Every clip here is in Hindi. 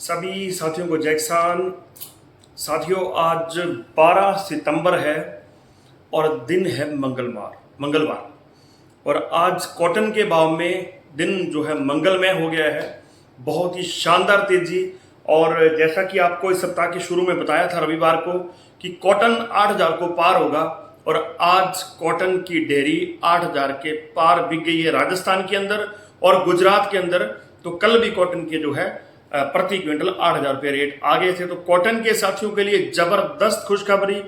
सभी साथियों को जय किसान। साथियों, आज 12 सितंबर है और दिन है मंगलवार और आज कॉटन के भाव में दिन जो है मंगलमय हो गया है। बहुत ही शानदार तेजी। और जैसा कि आपको इस सप्ताह के शुरू में बताया था रविवार को कि कॉटन 8,000 को पार होगा और आज कॉटन की डेयरी 8,000 के पार बिक गई है राजस्थान के अंदर और गुजरात के अंदर। तो कल भी कॉटन के जो है प्रति क्विंटल 8,000 रुपये रेट आ गए थे। तो कॉटन के साथियों के लिए जबरदस्त खुशखबरी,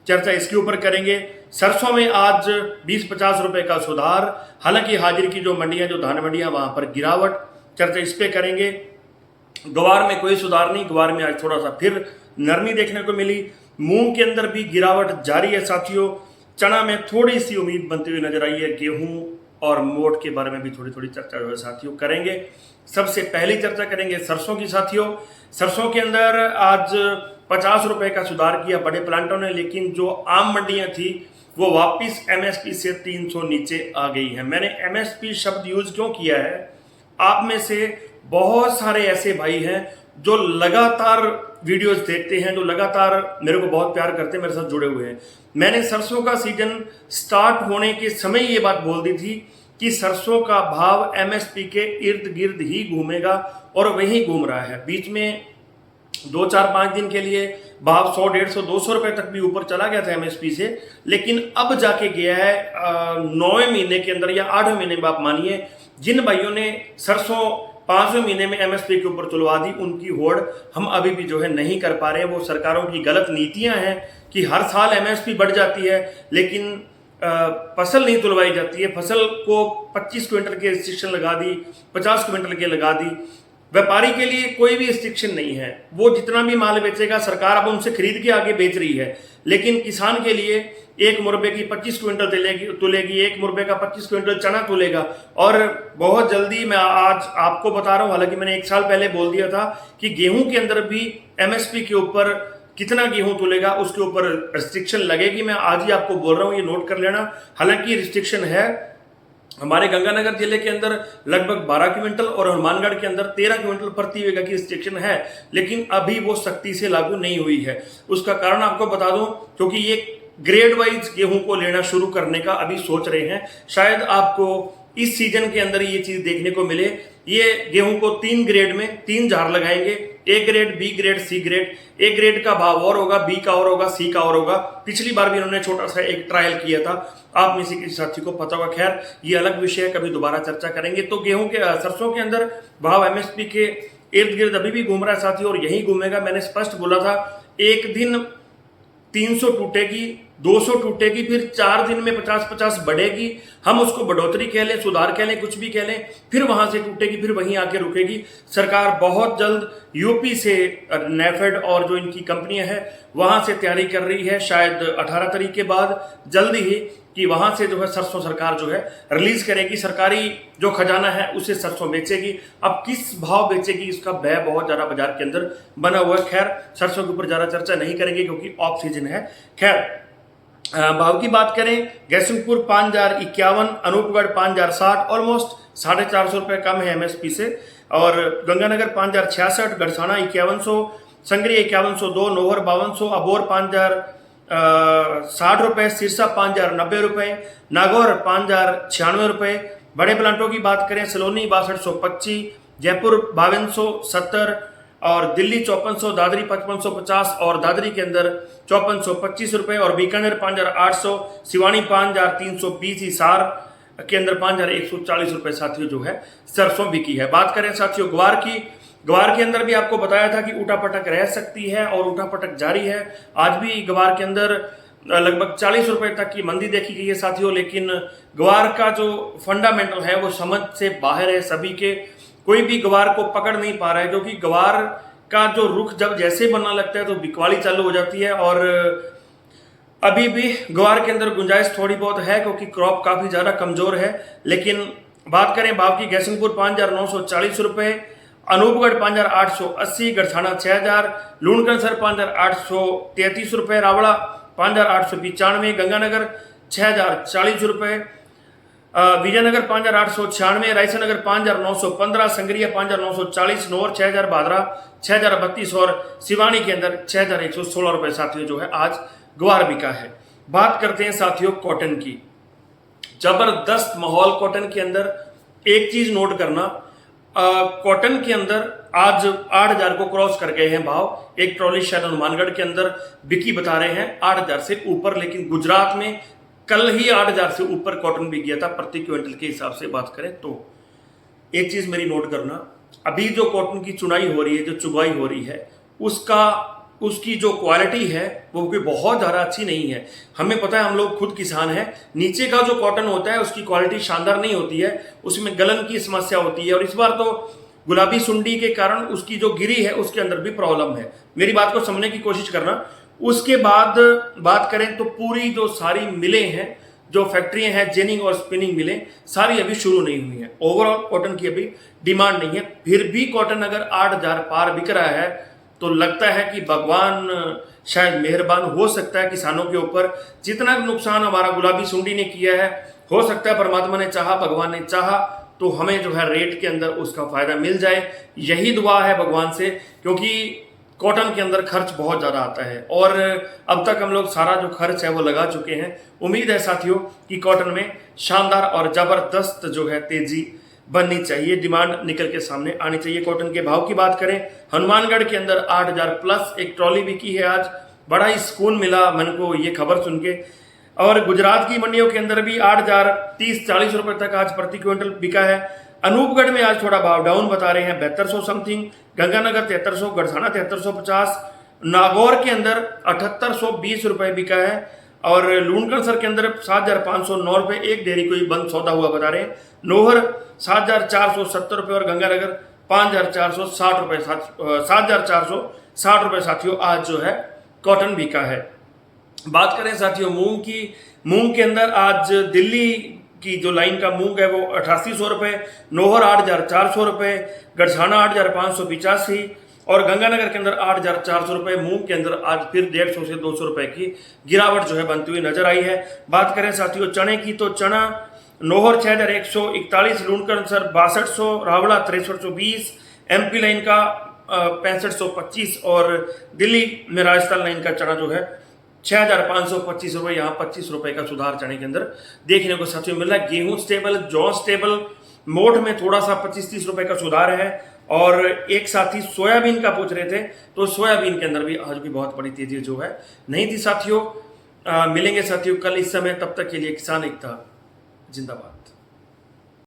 चर्चा इसके ऊपर करेंगे। सरसों में आज 20-50 रुपए का सुधार, हालांकि हाजिर की जो मंडियां, जो धान मंडियां, वहां पर गिरावट, चर्चा इस पे करेंगे। ग्वार में कोई सुधार नहीं, ग्वार में आज थोड़ा सा फिर नरमी देखने को मिली। मूंग के अंदर भी गिरावट जारी है साथियों। चना में थोड़ी सी उम्मीद बनती हुई नजर आई है। गेहूं और मोट के बारे में भी थोड़ी थोड़ी चर्चा जो है साथियों करेंगे। सबसे पहली चर्चा करेंगे सरसों की साथियों। सरसों के अंदर आज 50 रुपए का सुधार किया बड़े प्लांटों ने, लेकिन जो आम मंडियां थी वो वापिस एमएसपी से 300 नीचे आ गई है। मैंने एमएसपी शब्द यूज क्यों किया है? आप में से बहुत सारे ऐसे भाई हैं जो लगातार वीडियोस देखते हैं, जो लगातार मेरे को बहुत प्यार करते हैं, मेरे साथ जुड़े हुए हैं। मैंने सरसों का सीजन स्टार्ट होने के समय ये बात बोल दी थी कि सरसों का भाव एमएसपी के इर्द गिर्द ही घूमेगा और वही घूम रहा है। बीच में 2-4-5 दिन के लिए भाव 100, 150, 200 रुपए तक भी ऊपर चला गया था एमएसपी से, लेकिन अब जाके गया है 9वें महीने के अंदर या 8वें महीने में। आप मानिए जिन भाइयों ने सरसों 5वें महीने में एमएसपी के ऊपर तुलवा दी, उनकी होड़ हम अभी भी जो है नहीं कर पा रहे हैं। वो सरकारों की गलत नीतियां हैं कि हर साल एमएसपी बढ़ जाती है लेकिन फसल नहीं तुलवाई जाती है। फसल को 25 क्विंटल के रिस्ट्रिक्शन लगा दी, 50 क्विंटल के लगा दी। व्यापारी के लिए कोई भी रिस्ट्रिक्शन नहीं है, वो जितना भी माल बेचेगा सरकार अब उनसे खरीद के आगे बेच रही है। लेकिन किसान के लिए एक मुरबे की 25 क्विंटल तुलेगी, एक मुरबे का 25 क्विंटल चना तुलेगा। और बहुत जल्दी, मैं आज आपको बता रहा हूं, हालांकि मैंने 1 साल पहले बोल दिया था कि गेहूं के अंदर भी एमएसपी के ऊपर कितना गेहूं तुलेगा उसके ऊपर रिस्ट्रिक्शन लगेगी। मैं आज ही आपको बोल रहा हूं, ये नोट कर लेना। हालांकि रिस्ट्रिक्शन है हमारे गंगानगर जिले के अंदर लगभग 12 क्विंटल और हनुमानगढ़ के अंदर 13 क्विंटल प्रति बीघा की रिस्ट्रिक्शन है, लेकिन अभी वो सख्ती से लागू नहीं हुई है। उसका कारण आपको बता दूं, क्योंकि ये ग्रेड वाइज गेहूं को लेना शुरू करने का अभी सोच रहे हैं। शायद आपको इस सीजन के अंदर ये चीज देखने को मिले। ये गेहूं को 3 ग्रेड में 3 जार लगाएंगे, A grade, B grade, C grade. A grade का भाव और होगा, बी का और होगा, सी का और होगा। पिछली बार भी इन्होंने छोटा सा एक ट्रायल किया था, आप में से किसी साथी को पता होगा। खैर, ये अलग विषय है, कभी दोबारा चर्चा करेंगे। तो गेहूं के सरसों के अंदर भाव एमएसपी के इर्द गिर्द अभी भी घूम रहा है साथी, और यही घूमेगा। मैंने स्पष्ट बोला था, एक दिन 300 टूटेगी, 200 टूटेगी, फिर 4 दिन में 50-50 बढ़ेगी। हम उसको बढ़ोतरी कह लें, सुधार कह लें, कुछ भी कह लें, फिर वहां से टूटेगी, फिर वहीं आके रुकेगी। सरकार बहुत जल्द यूपी से नेफेड और जो इनकी कंपनियां हैं वहां से तैयारी कर रही है, शायद 18 तारीख के बाद जल्दी ही, कि वहां से जो है सरसों सरकार जो है रिलीज करेगी। सरकारी जो खजाना है उसे सरसों बेचेगी। अब किस भाव बेचेगी इसका भय बहुत ज्यादा बाजार के अंदर बना हुआ है। खैर, सरसों के ऊपर ज्यादा चर्चा नहीं करेंगे क्योंकि ऑफ सीजन है। खैर, भाव की बात करें, गैसिंगपुर 5,051, अनूपगढ़ 5,060, ऑलमोस्ट 450 रुपए कम है एमएसपी से। और गंगानगर 5,066, गढ़साना 5100, संगरी 5102, नोहर 5200, अबोर 5,060 रुपए, सिरसा 5,090 रुपए, नागौर 5,096 रुपए। बड़े प्लांटों की बात करें, सलोनी 6225, जयपुर 5270 और दिल्ली 5400, दादरी 5550 और दादरी के अंदर 5425 रुपए और बीकानेर 5,800, सिवानी 5,320, हिसार के अंदर 5,140 रुपए साथियों जो है सरसों बिकी है। बात करें साथियों ग्वार की, ग्वार के अंदर भी आपको बताया था कि उठापटक रह सकती है और उठापटक जारी है। आज भी ग्वार के अंदर लगभग 40 रुपए तक की मंदी देखी गई है साथियों, लेकिन ग्वार का जो फंडामेंटल है वो समझ से बाहर है सभी के। कोई भी ग्वार को पकड़ नहीं पा रहा है, क्योंकि ग्वार का जो रुख जब जैसे बनना लगता है तो बिकवाली चालू हो जाती है। और अभी भी ग्वार के अंदर गुंजाइश थोड़ी बहुत है क्योंकि क्रॉप काफी ज्यादा कमजोर है। लेकिन बात करें भाव की, गैसिंगपुर 5,940 रुपए, अनूपगढ़ 5,880, गढ़साना 6,000, लूणकरसर 5,833 रुपए, रावड़ा 5,895, गंगानगर 6,040 रुपए, विजयनगर 5,896, रायसन नगर 5,915, संगरिया 5,940, नौर 6,000, भादरा 6,032 और सिवानी के अंदर 6,116 रुपए साथियों जो है आज ग्वार बिका है। बात करते हैं साथियों कॉटन की। जबरदस्त माहौल कॉटन के अंदर। एक चीज नोट करना, कॉटन के अंदर आज 8,000 को क्रॉस कर गए हैं भाव। एक ट्रॉली शायद हनुमानगढ़ के अंदर बिकी बता रहे हैं 8,000 से ऊपर, लेकिन गुजरात में कल ही 8,000 से ऊपर कॉटन बिक गया था प्रति क्विंटल के हिसाब से बात करें तो। एक चीज मेरी नोट करना, अभी जो कॉटन की चुनाई हो रही है, जो चुगाई हो रही है, उसकी जो क्वालिटी है वो भी बहुत ज़्यादा अच्छी नहीं है। हमें पता है, हम लोग खुद किसान हैं। नीचे का जो कॉटन होता है उसकी क्वालिटी शानदार नहीं होती है, उसमें गलन की समस्या होती है। और इस बार तो गुलाबी सुंडी के कारण उसकी जो गिरी है उसके अंदर भी प्रॉब्लम है। मेरी बात को समझने की कोशिश करना। उसके बाद बात करें तो पूरी जो सारी मिलें हैं, जो फैक्ट्रियां हैं, जेनिंग और स्पिनिंग मिलें, सारी अभी शुरू नहीं हुई हैं। ओवरऑल कॉटन की अभी डिमांड नहीं है। फिर भी कॉटन अगर 8,000 पार बिक रहा है तो लगता है कि भगवान शायद मेहरबान हो सकता है किसानों के ऊपर। जितना नुकसान हमारा गुलाबी सुंडी ने किया है, हो सकता है परमात्मा ने चाहा, भगवान ने चाहा तो हमें जो है रेट के अंदर उसका फायदा मिल जाए। यही दुआ है भगवान से, क्योंकि कॉटन के अंदर खर्च बहुत ज़्यादा आता है और अब तक हम लोग सारा जो खर्च है वो लगा चुके हैं। उम्मीद है साथियों कि कॉटन में शानदार और ज़बरदस्त जो है तेजी बननी चाहिए, डिमांड निकल के सामने आनी चाहिए। कॉटन के भाव की बात करें, हनुमानगढ़ के अंदर 8,000 प्लस एक ट्रॉली बिकी है आज। बड़ा ही सुकून मिला मन को ये खबर सुन के। और गुजरात की मंडियों के अंदर भी 8,000 30-40 रुपए तक आज प्रति क्विंटल बिका है। अनूपगढ़ में आज थोड़ा भाव डाउन बता रहे हैं, 7200 समथिंग, गंगानगर 7300, गढ़साना 7350, नागौर के अंदर 7820 रुपए बिका है और लूणकरसर के अंदर 7,509 रुपए एक डेयरी कोई बंद सौदा हुआ बता रहे हैं। नोहर 7,470 रुपए और गंगानगर 5,460 रुपए 7,460 रुपए साथियों आज जो है कॉटन बिका है। बात करें साथियों मूंग की, मूंग के अंदर आज दिल्ली की जो लाइन का मूंग है वो 8800 रुपए, नोहर 8,400 रुपए, गढ़साना 8,585 और गंगानगर के अंदर 8,400 रुपए। मूंग के अंदर आज फिर 150 से 200 रुपए की गिरावट जो है बनती हुई नजर आई है। बात करें साथियों चने की तो चना नोहर 6,141, लूणकरसर 6200, रावड़ा 6320, एमपी लाइन का 6525 और दिल्ली में राजस्थान लाइन का चना जो है 6,525 रुपए, यहाँ 25 रुपए का सुधार चने के अंदर देखने को साथियों मिल रहा है। गेहूं स्टेबल, जौ स्टेबल, मोठ में थोड़ा सा 25-30 रुपए का सुधार है। और एक साथी सोयाबीन का पूछ रहे थे, तो सोयाबीन के अंदर भी आज भी बहुत बड़ी तेजी जो है नहीं थी साथियों। मिलेंगे साथियों कल इस समय, तब तक के लिए किसान एकता जिंदाबाद।